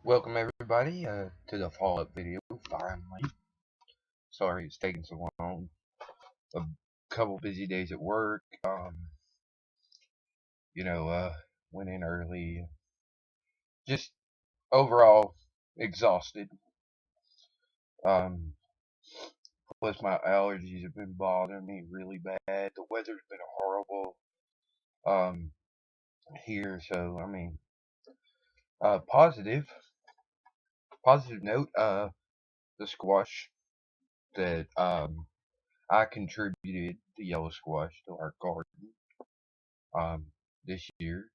Welcome everybody to the follow-up video. Finally, sorry it's taking so long. A couple busy days at work. Went in early. Just overall exhausted. Plus my allergies have been bothering me really bad. The weather's been horrible here. So I mean, positive note. The squash that I contributed the yellow squash to our garden this year.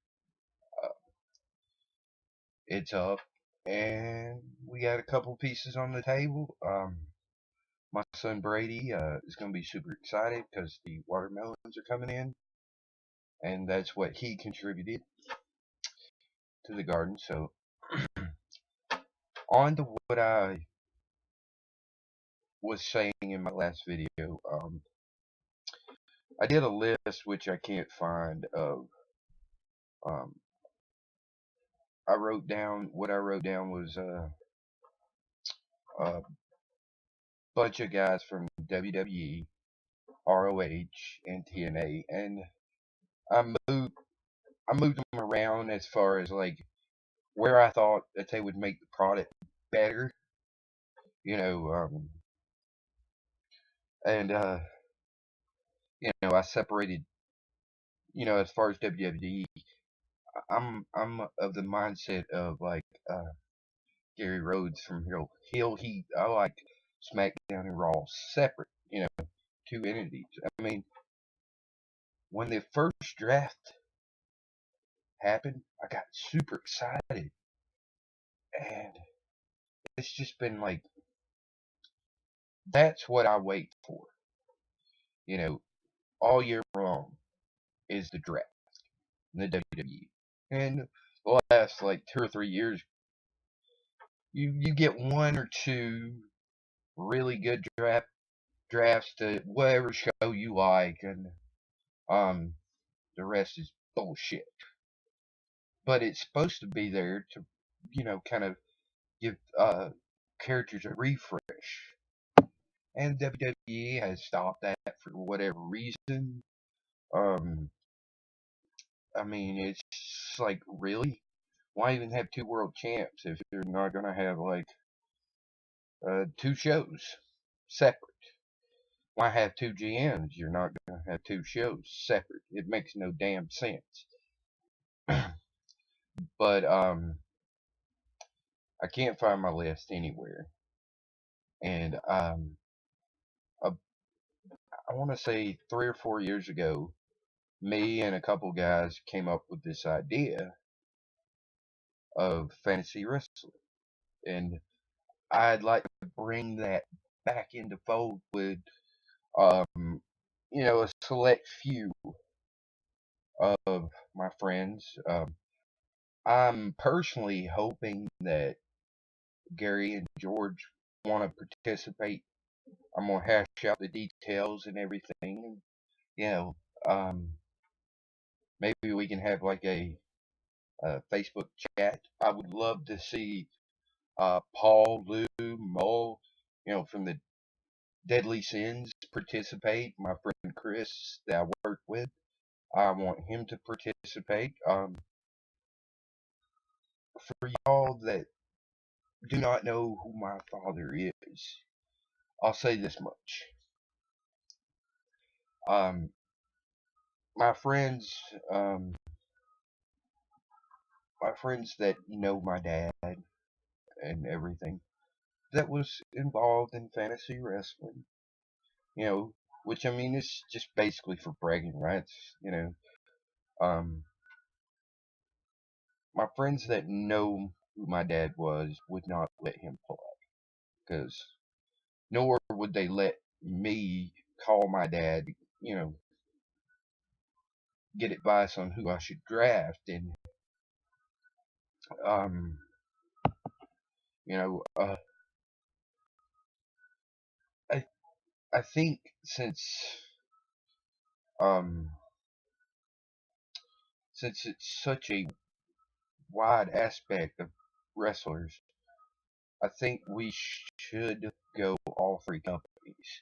It's up, and we got a couple pieces on the table. My son Brady is going to be super excited because the watermelons are coming in, and that's what he contributed to the garden. So, on to what I was saying in my last video. I did a list which I can't find of. I wrote down what I wrote down was a bunch of guys from WWE, ROH, and TNA, and I moved them around as far as like where I thought that they would make the product better, you know, and I separated, as far as WWE, I'm of the mindset of like Gary Rhodes from Heel Heat. I like SmackDown and Raw separate, two entities. I mean, when the first draft happened, I got super excited, and it's just been like that's what I wait for, all year long is the draft in the WWE. And the last like 2 or 3 years, you get one or two really good drafts to whatever show you like, and the rest is bullshit. But it's supposed to be there to, kind of give characters a refresh. And WWE has stopped that for whatever reason. I mean, it's like, really? Why even have two world champs if you're not gonna have like two shows separate? Why have two GMs? You're not gonna have two shows separate. It makes no damn sense. But I can't find my list anywhere, and I want to say 3 or 4 years ago, me and a couple guys came up with this idea of fantasy wrestling, and I'd like to bring that back into fold with, a select few of my friends. I'm personally hoping that Gary and George want to participate. I'm gonna hash out the details and everything. Maybe we can have like a Facebook chat. I would love to see Paul, Lou, Mo, from the Deadly Sins participate. My friend Chris that I work with, I want him to participate. For y'all that do not know who my father is, I'll say this much. My friends, that know my dad and everything, that was involved in fantasy wrestling, which I mean is just basically for bragging rights, my friends that know who my dad was would not let him play, because nor would they let me call my dad, get advice on who I should draft. And I I think since it's such a wide aspect of wrestlers, I think we should go all three companies.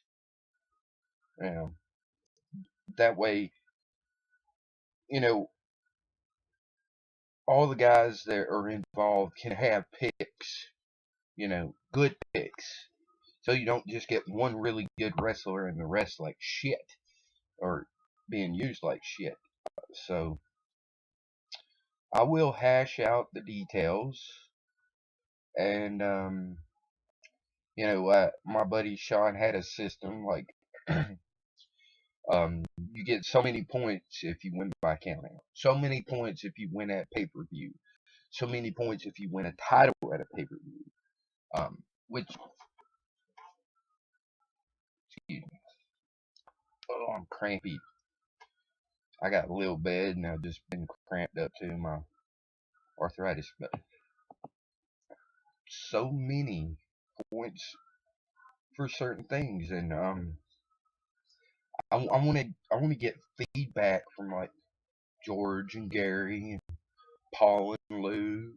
You know, that way, you know, all the guys that are involved can have picks, good picks. So you don't just get one really good wrestler and the rest like shit or being used like shit. So I will hash out the details and my buddy Sean had a system like you get so many points if you win by count out, so many points if you win at pay-per-view, so many points if you win a title at a pay-per-view. Which, excuse me, oh, I'm crampy. I got a little bed and I've just been cramped up to my arthritis, but so many points for certain things, and I want to get feedback from like George and Gary and Paul and Lou,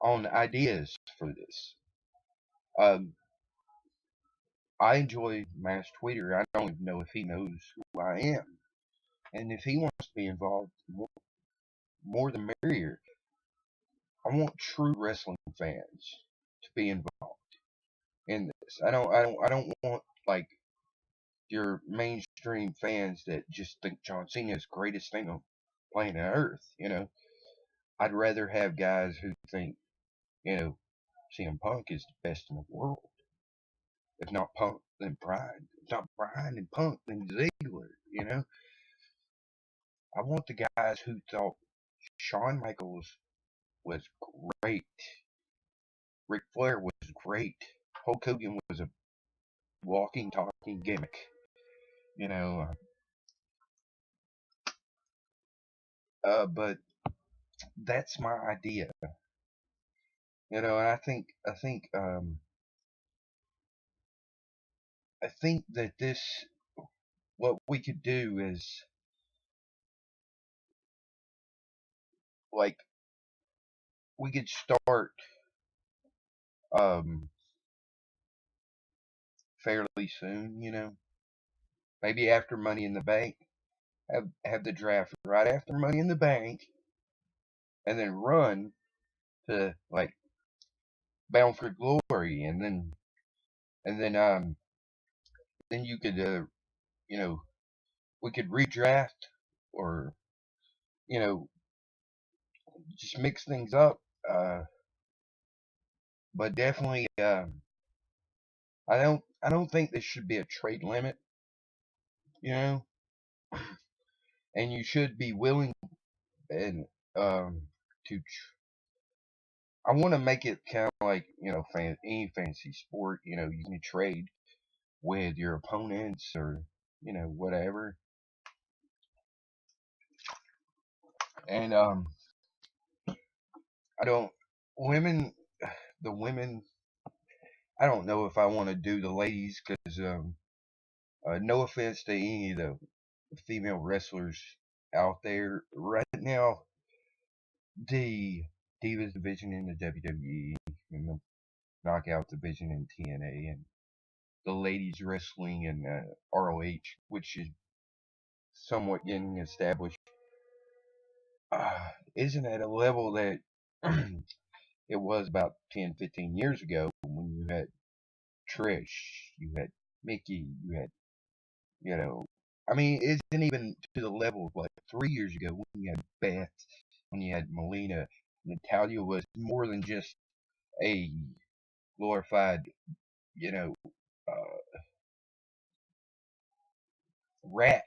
on ideas for this. Um, I enjoy Mass Tweeter. I don't even know if he knows who I am, and if he wants to be involved, more the merrier. I want true wrestling fans to be involved in this. I don't want like your mainstream fans that just think John Cena is the greatest thing on planet Earth. I'd rather have guys who think, CM Punk is the best in the world. If not Punk, then Bryan. If not Bryan and Punk, then Ziggler. I want the guys who thought Shawn Michaels was great, Ric Flair was great, Hulk Hogan was a walking, talking gimmick. But that's my idea. And I think that what we could do is like we could start um fairly soon. Maybe after Money in the Bank, have the draft right after Money in the Bank, and then run to like Bound for Glory, and then you could you know we could redraft or you know just mix things up. But definitely, I don't think there should be a trade limit. You know, and you should be willing and to. I want to make it kind of like any fantasy sport. You can trade with your opponents or whatever. And I don't women the women. I don't know if I want to do the ladies because no offense to any of the female wrestlers out there right now. The Divas division in the WWE and the Knockout division in TNA and the ladies wrestling in ROH, which is somewhat getting established, isn't at a level that it was about 10, 15 years ago when you had Trish, you had Mickey, you had, I mean, it isn't even to the level of like 3 years ago when you had Beth, when you had Melina. Natalia was more than just a glorified, you know, uh, rat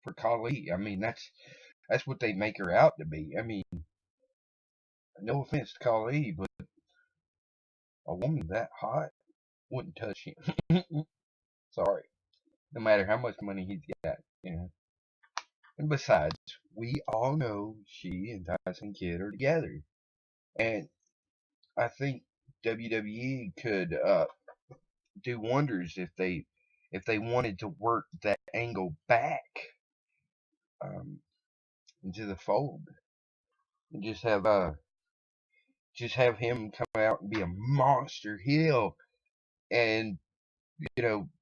for Kali. I mean, that's what they make her out to be. I mean, no offense to Kali, but a woman that hot wouldn't touch him. Sorry. No matter how much money he's got. And besides, we all know she and Tyson Kidd are together. And I think WWE could do wonders if they wanted to work that angle back um, into the fold. and just have him come out and be a monster heel, and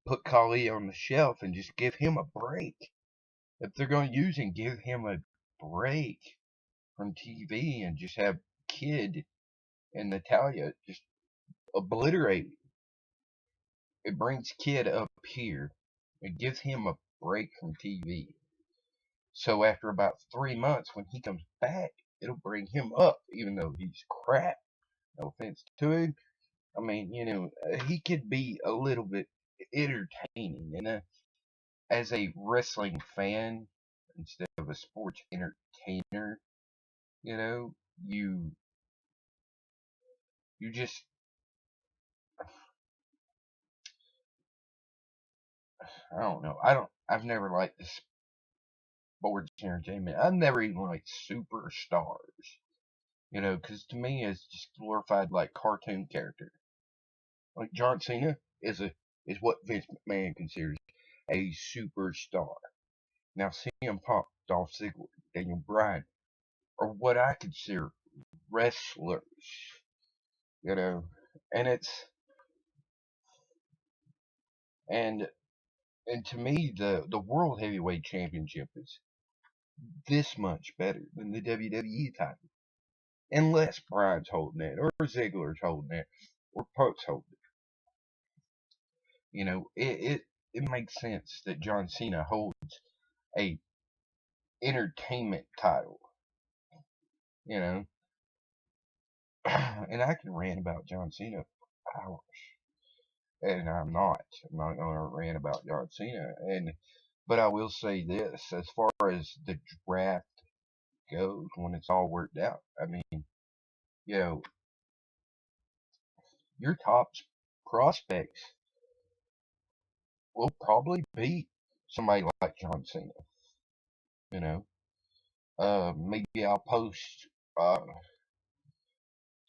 put Kali on the shelf and just give him a break. If they're going to use him, give him a break from TV and just have Kid and Natalia just obliterate. It brings Kid up here. It gives him a break from TV. So after about 3 months, when he comes back, it'll bring him up, even though he's crap. No offense to him. I mean, he could be a little bit entertaining. And as a wrestling fan, instead of a sports entertainer, you know, you you just I don't know. I've never liked the sports entertainment. I've never even liked superstars. Because to me it's just glorified like cartoon character. Like John Cena is what Vince McMahon considers a superstar. Now CM Punk, Dolph Ziggler, Daniel Bryan are what I consider wrestlers. You know, and it's and and to me the world heavyweight championship is this much better than the WWE title, unless Bryan's holding it or Ziggler's holding it or Punk's holding it. It makes sense that John Cena holds a entertainment title. You know, and I can rant about John Cena for hours, and I'm not. I'm not going to rant about John Cena, but I will say this: as far as the draft goes, when it's all worked out, I mean, you know, your top prospects will probably beat somebody like John Cena. You know, maybe I'll post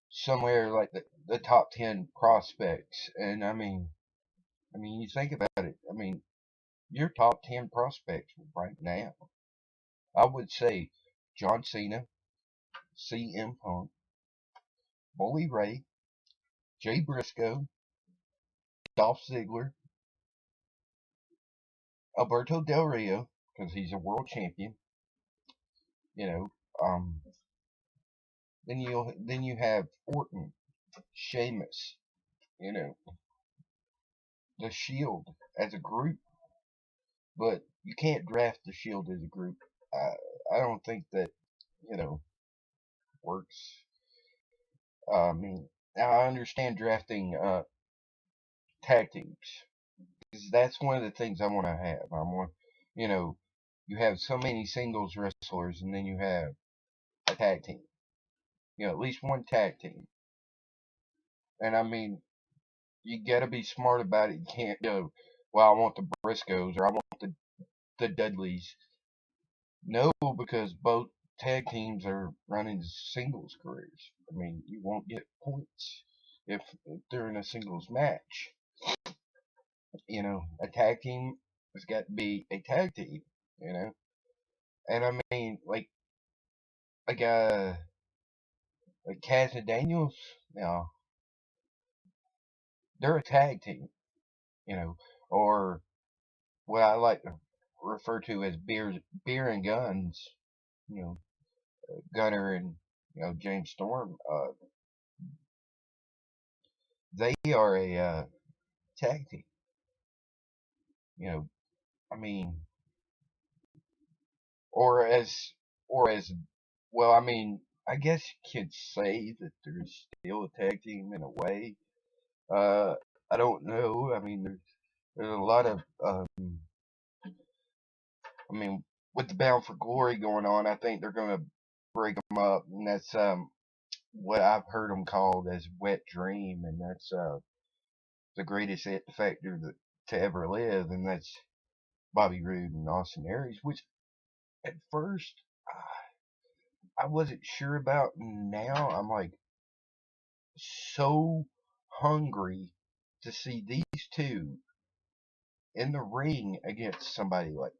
somewhere like the top 10 prospects, and I mean, you think about it. I mean, your top 10 prospects right now, I would say John Cena, CM Punk, Bully Ray, Jay Briscoe, Dolph Ziggler, Alberto Del Rio, because he's a world champion. You know, um, then you have Orton, Sheamus. You know, the Shield as a group, but you can't draft the Shield as a group. I don't think that you know works. I mean, I understand drafting tag teams, because that's one of the things I want to have. I want, you know, you have so many singles wrestlers, and then you have a tag team. At least one tag team. And I mean, you got to be smart about it. You can't go, well, I want the Briscoes or I want the Dudleys. No, because both tag teams are running singles careers. I mean, you won't get points if they're in a singles match. A tag team has got to be a tag team. You know, and I mean, like uh like Cass and Daniels, now they're a tag team. Or what I like to refer to as beer and guns. You know, Gunner and James Storm. They are a tag team. You know, I mean, or as or as well. I mean, I guess you could say that they're still a tag team in a way. Uh, I don't know. I mean, there's a lot of I mean, with the Bound for Glory going on, I think they're going to break them up, and that's what I've heard them called as Wet Dream, and that's the greatest it factor to ever live, and that's Bobby Roode and Austin Aries, which at first I wasn't sure about. Now I'm like so hungry to see these two in the ring against somebody like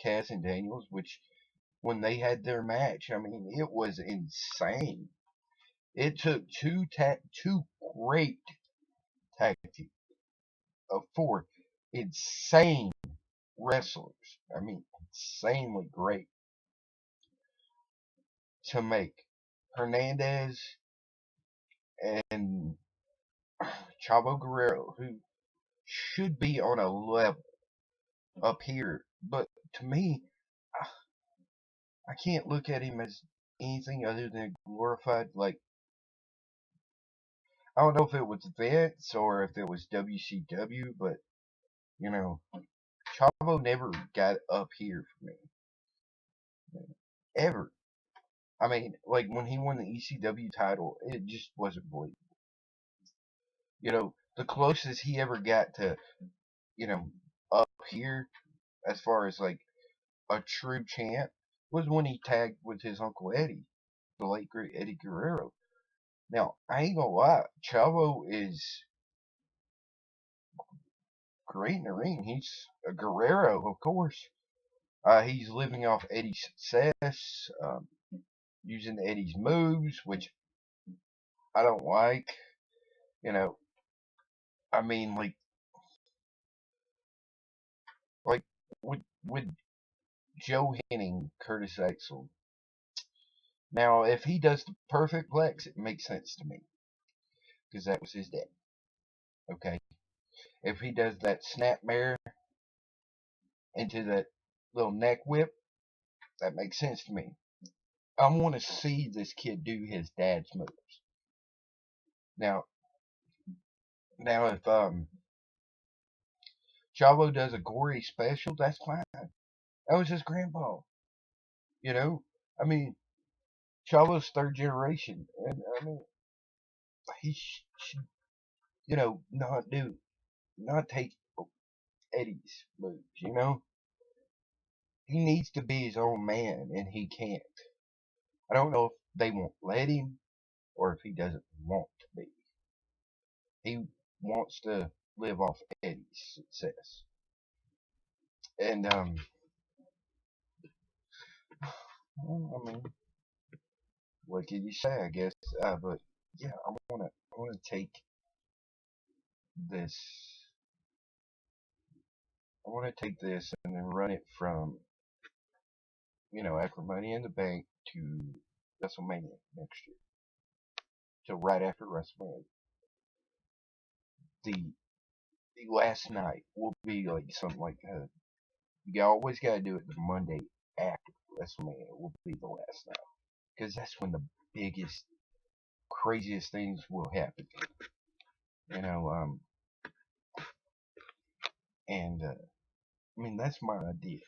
Cass and Daniels, which when they had their match. I mean, it was insane. It took two great tag teams of four insane wrestlers. I mean, insanely great to make Hernandez and Chavo Guerrero, who should be on a level up here, but to me, I can't look at him as anything other than glorified. Like, I don't know if it was Vince or if it was WCW, but you know, Chavo never got up here for me ever. I mean, like when he won the ECW title, it just wasn't believable. The closest he ever got to, up here as far as like a true champ was when he tagged with his Uncle Eddie, the late great Eddie Guerrero. Now, I ain't gonna lie, Chavo is great in the ring. He's a Guerrero, of course. He's living off Eddie's success, using Eddie's moves, which I don't like. You know, I mean, like with Joe Henning, Curtis Axel. Now, if he does the perfect plex, it makes sense to me because that was his dad. Okay, if he does that snap mare into that little neck whip, that makes sense to me. I want to see this kid do his dad's moves. Now, if Chavo does a gory special, that's fine. That was his grandpa. You know, I mean, Chavo's third generation, and I mean, he should, not take Eddie's moves. He needs to be his own man, and he can't. I don't know if they won't let him or if he doesn't want to be. He wants to live off Eddie's success, and well, I mean, what can you say? I guess, but yeah, I wanna take this. I want to take this and then run it from, after Money in the Bank to WrestleMania next year. So right after WrestleMania, the the last night will be like something like you always got to do it the Monday after WrestleMania will be the last night because that's when the biggest, craziest things will happen. You know, and I mean that's my idea,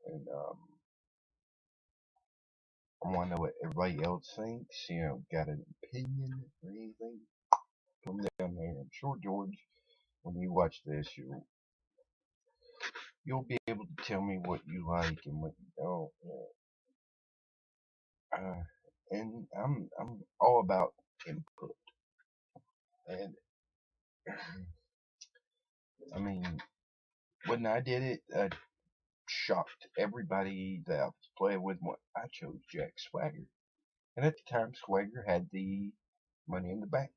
and I want to know what everybody else thinks. Got an opinion or anything? Come down there. I'm sure George, when you watch this, you'll be able to tell me what you like and what you don't. And I'm all about input. And I mean, when I did it, I shocked everybody that I was playing with. When I chose Jack Swagger, and at the time, Swagger had the Money in the Bank.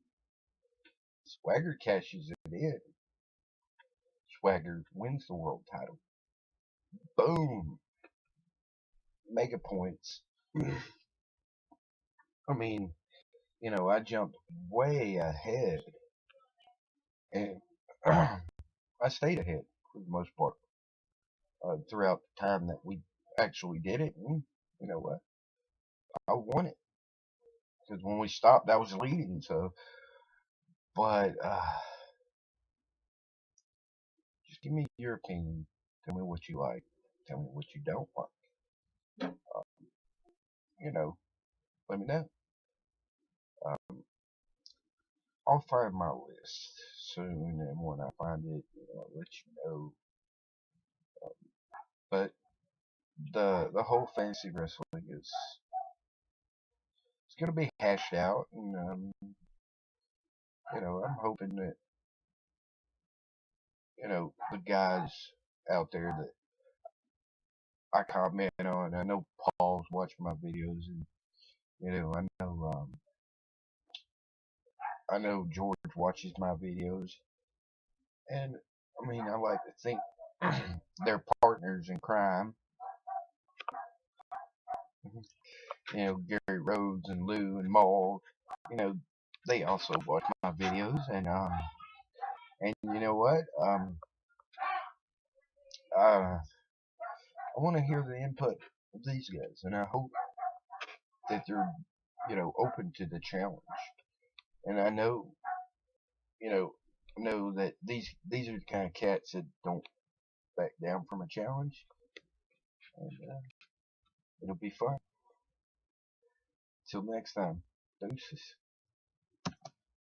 Swagger cashes it in. Swagger wins the world title. Boom, mega points. I mean, I jumped way ahead, and I stayed ahead for the most part throughout the time that we actually did it. And you know what? I won it because when we stopped, I was leading. So, but just give me your opinion. Tell me what you like. Tell me what you don't like. You know, let me know. Um, I'll find my list soon, and when I find it, I'll let you know. But the whole fantasy wrestling is it's gonna be hashed out, and I'm hoping that the guys out there that I comment on. I know Paul's watching my videos, and I know George watches my videos, and I mean, I like to think they're partners in crime. Gary Rhodes and Lou and Maul, you know, they also watch my videos, and you know what? I want to hear the input of these guys, and I hope that they're, open to the challenge. And I you know, know that these are the kind of cats that don't back down from a challenge, and it'll be fun. Till next time, deuces.